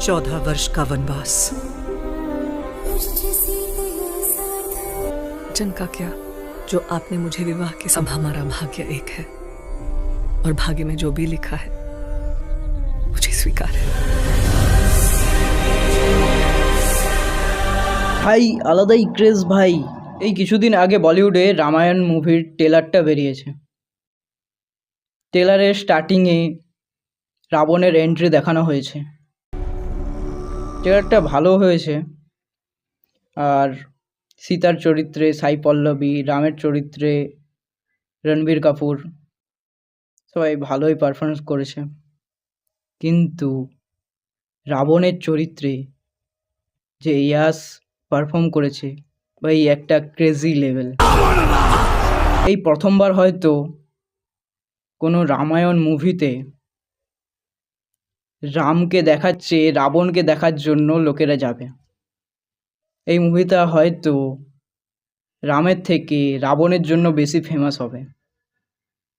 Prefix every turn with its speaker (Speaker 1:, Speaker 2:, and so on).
Speaker 1: 14 वर्ष का वनवास।
Speaker 2: वचन का क्या जो आपने मुझे विवाह के सब हमारा भाग्य एक है और भाग्य में जो भी लिखा है मुझे स्वीकार है।
Speaker 3: ভাই আলাদাই ক্রেজ ভাই। এই কিছুদিন আগে বলিউডে রামায়ণ মুভির ট্রেলারটা বেরিয়েছে। ট্রেলারের স্টার্টিংয়ে রাবণের এন্ট্রি দেখানো হয়েছে। ট্রেলারটা ভালো হয়েছে। আর সীতার চরিত্রে সাই পল্লবী, রামের চরিত্রে রণবীর কাপুর সবাই ভালোই পারফরমেন্স করেছে। কিন্তু রাবণের চরিত্রে যে ইয়াস পারফর্ম করেছে ভাই একটা ক্রেজি লেভেল। এই প্রথমবার হয়তো কোনো রামায়ণ মুভিতে রামকে দেখাচ্ছে রাবণকে দেখার জন্য লোকেরা যাবে। এই মুভিটা হয়তো রামের থেকে রাবণের জন্য বেশি ফেমাস হবে।